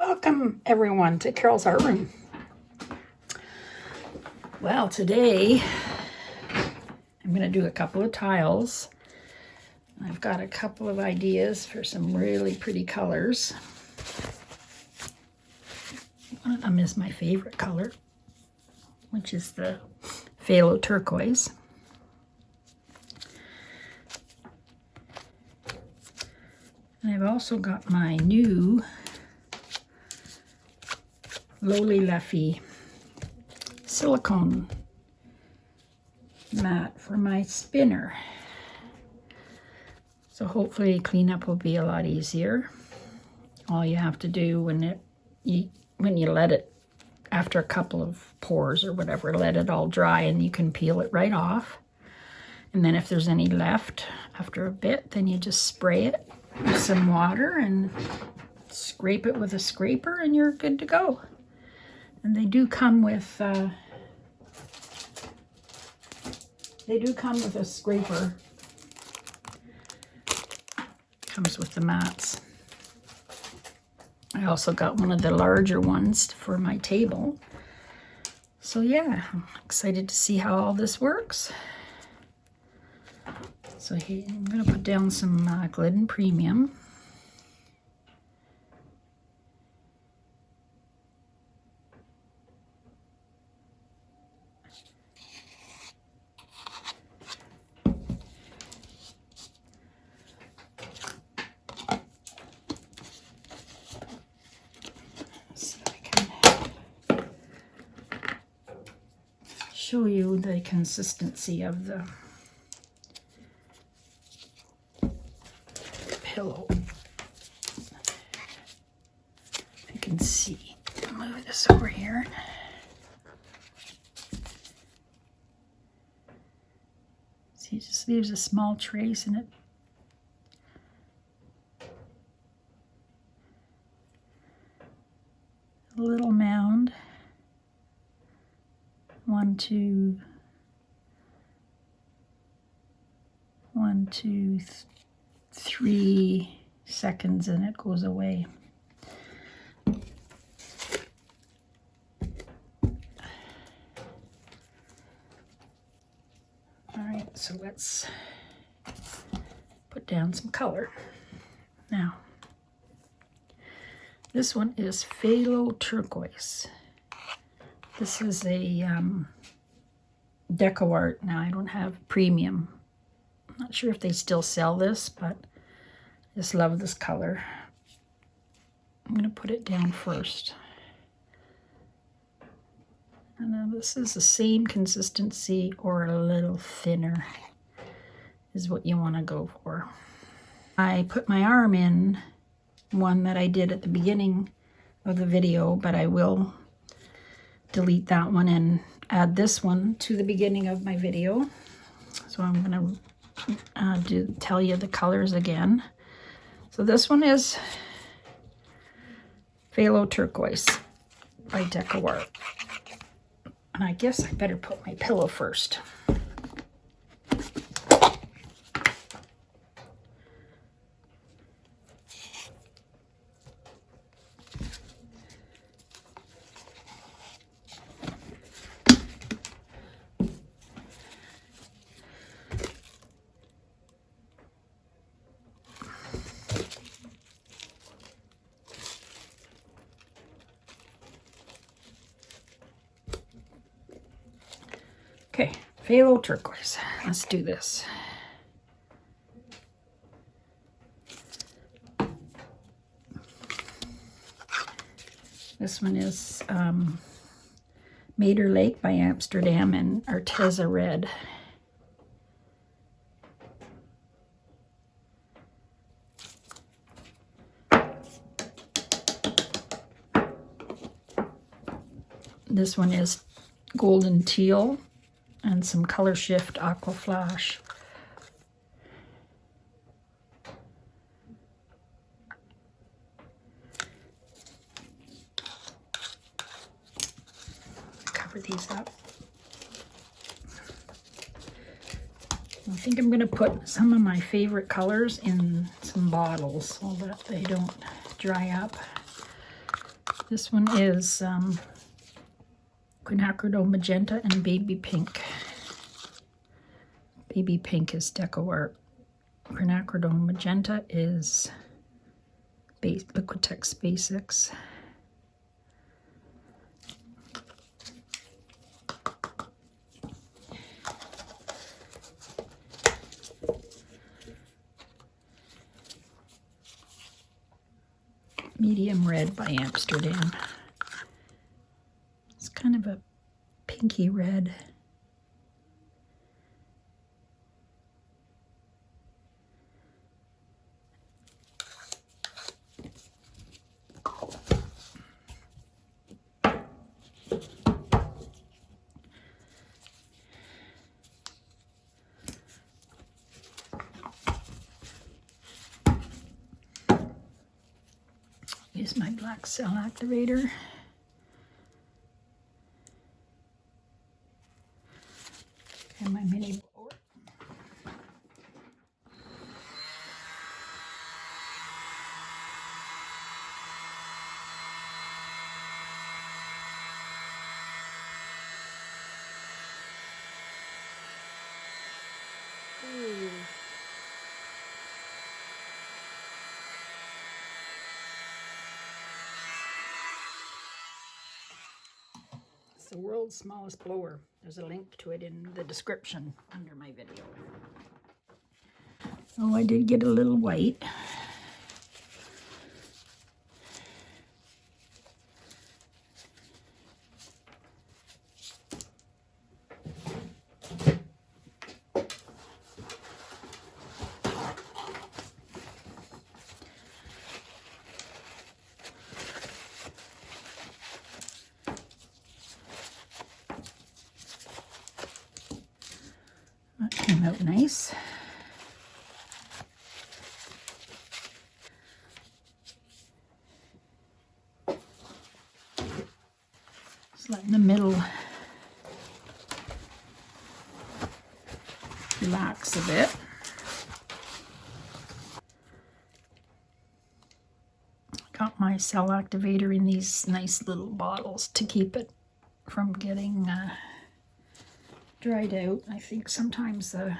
Welcome everyone to Carol's Art Room. Well, today I'm going to do a couple of tiles. I've got a couple of ideas for some really pretty colors. One of them is my favorite color, which is the phthalo turquoise. And I've also got my new Lowly Leffy silicone mat for my spinner. So hopefully cleanup will be a lot easier. All you have to do when you let it, after a couple of pours or whatever, let it all dry and you can peel it right off. And then if there's any left after a bit, then you just spray it with some water and scrape it with a scraper and you're good to go. And they do come with a scraper. Comes with the mats. I also got one of the larger ones for my table. So yeah, I'm excited to see how all this works. So here, I'm going to put down some Glidden Premium. Show you the consistency of the pillow. You can see. I'll move this over here. See, it just leaves a small trace in it. A little mound. 1, 2, 3 seconds and it goes away. All right, so let's put down some color. Now, this one is phthalo turquoise. This is a Deco Art. Now, I don't have premium. I'm not sure if they still sell this, but I just love this color. I'm going to put it down first. And then this is the same consistency or a little thinner is what you want to go for. I put my arm in one that I did at the beginning of the video, but I will delete that one and add this one to the beginning of my video. So I'm going to tell you the colors again. So this one is phthalo turquoise by Deco Art. And I guess I better put my pillow first. Okay, phthalo turquoise. Let's do this. This one is Mater Lake by Amsterdam and Arteza Red. This one is Golden Teal and some Color Shift Aqua Flash. Cover these up. I think I'm going to put some of my favorite colors in some bottles so that they don't dry up. This one is quinacridone magenta and baby pink. Baby pink is Deco-Art. Quinacridone magenta is Liquitex Basics. Medium red by Amsterdam. It's kind of a pinky red. Here's my black cell activator. And my mini blower. Ooh. It's the world's smallest blower. There's a link to it in the description under my video. Oh, I did get a little white. That came out nice. Just letting the middle relax a bit. Got my cell activator in these nice little bottles to keep it from getting dried out. I think sometimes the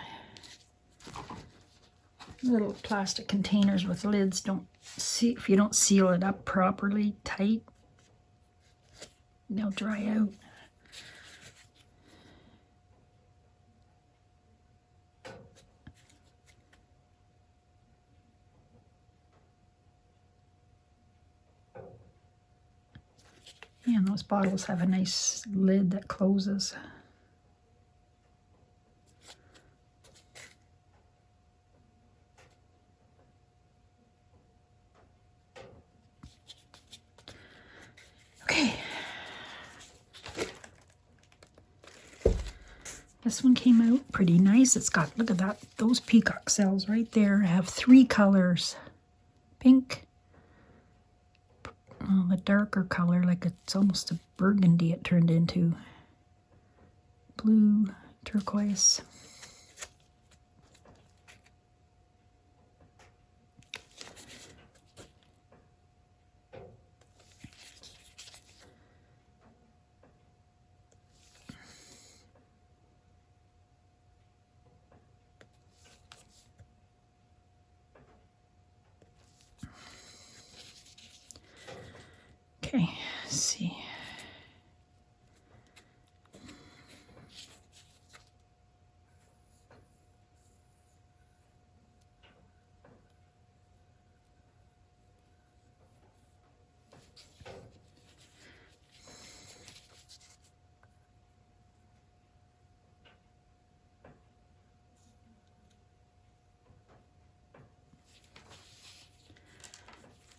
little plastic containers with lids don't see, if you don't seal it up properly tight, they'll dry out. Yeah, and those bottles have a nice lid that closes. Okay. This one came out pretty nice. It's got, look at that, those peacock cells right there have 3 colors. Pink, the darker color, like it's almost a burgundy it turned into. Blue, turquoise. Okay, let's see.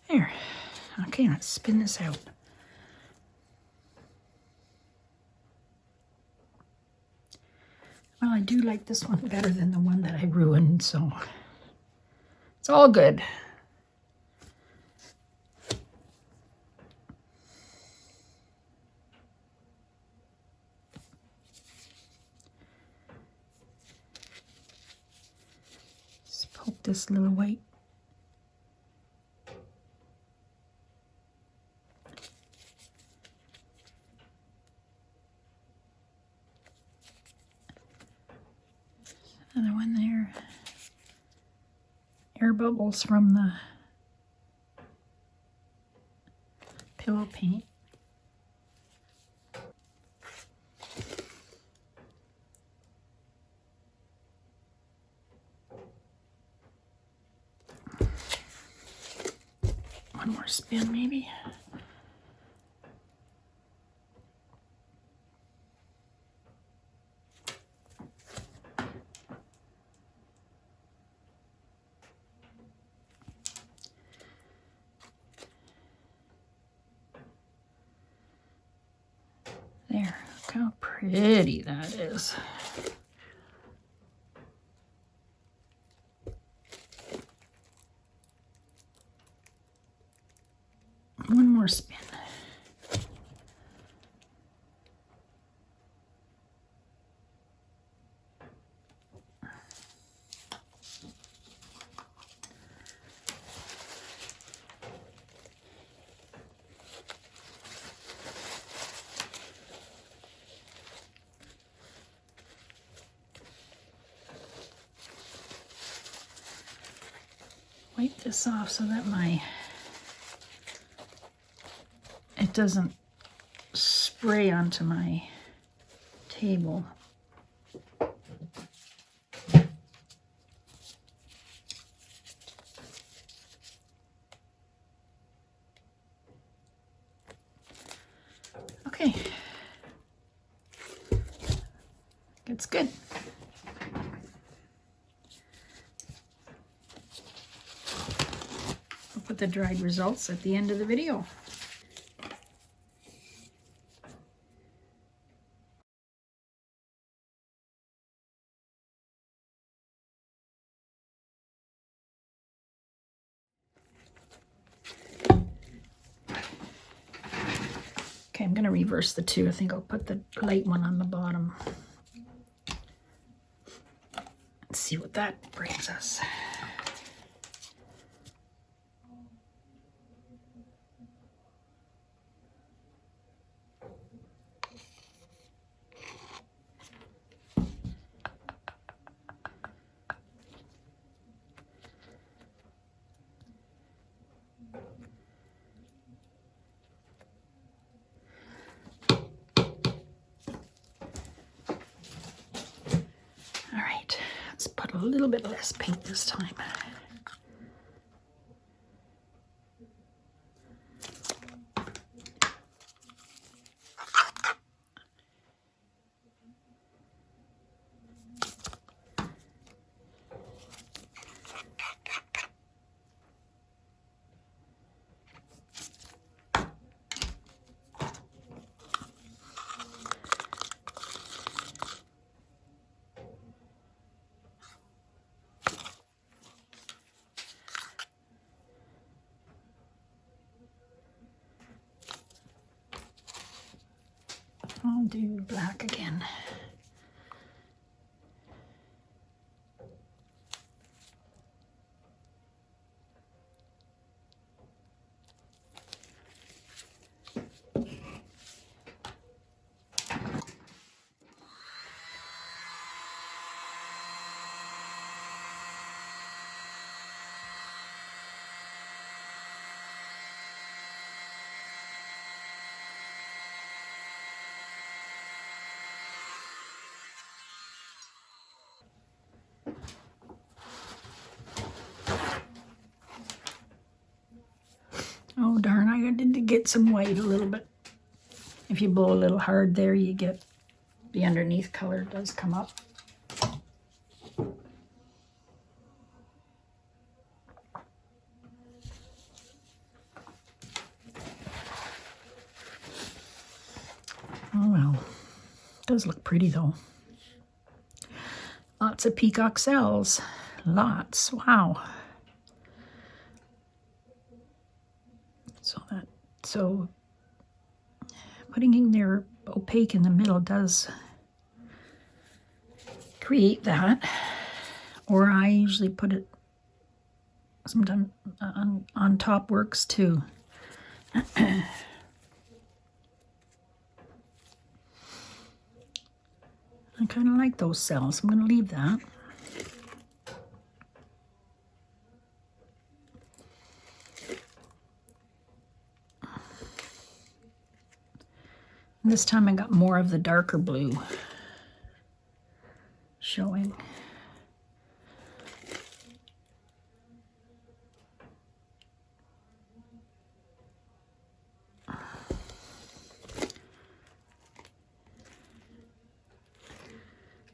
There. Okay, let's spin this out. Well, I do like this one better than the one that I ruined, so it's all good. Just poke this little white bubbles from the pillow paint. One more spin maybe. There, look how pretty that is. One more spin. Wipe this off so that it doesn't spray onto my table. Okay, it's good. I'll put the dried results at the end of the video. Okay, I'm going to reverse the two. I think I'll put the light one on the bottom. Let's see what that brings us. Put a little bit less paint this time. I'll do black again. Oh darn, I did to get some white a little bit. If you blow a little hard there, you get the underneath color does come up. Oh well, it does look pretty though. Lots of peacock cells, lots, wow. So putting in there opaque in the middle does create that, or I usually put it sometimes on top works too. I kind of like those cells. I'm going to leave that. And this time I got more of the darker blue showing.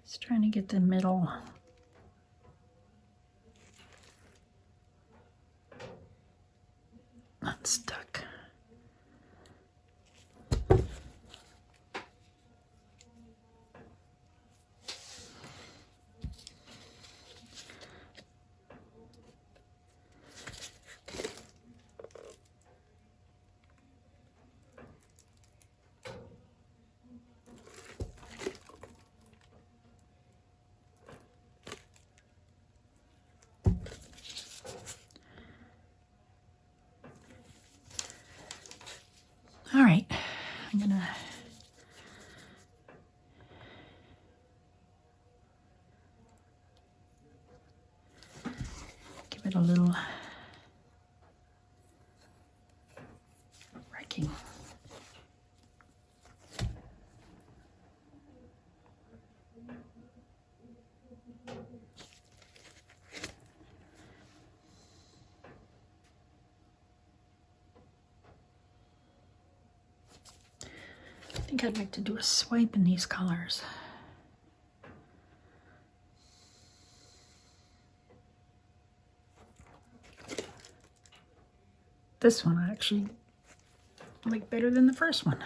Just trying to get the middle unstuck. All right, I'm gonna give it a little wrecking. I think I'd like to do a swipe in these colors. This one I actually like better than the first one.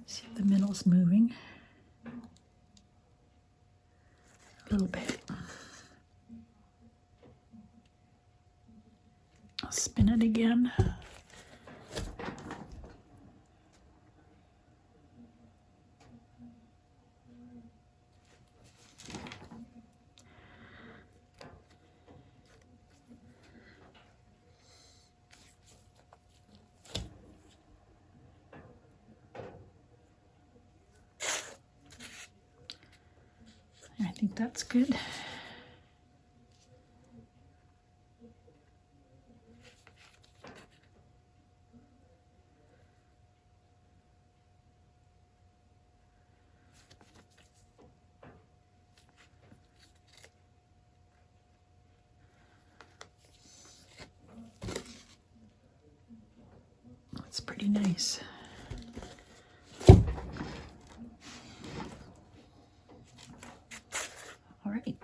See if the middle's moving a little bit. I'll spin it again. I think that's good. That's pretty nice. All right.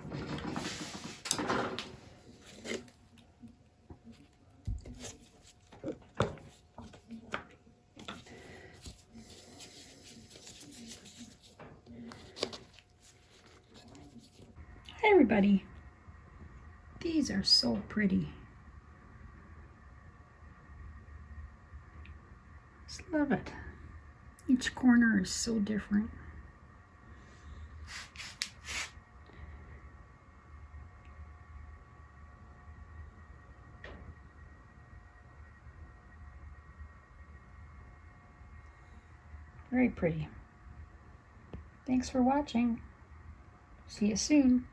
Hi everybody. These are so pretty. Just love it. Each corner is so different. Very pretty. Thanks for watching. See you soon.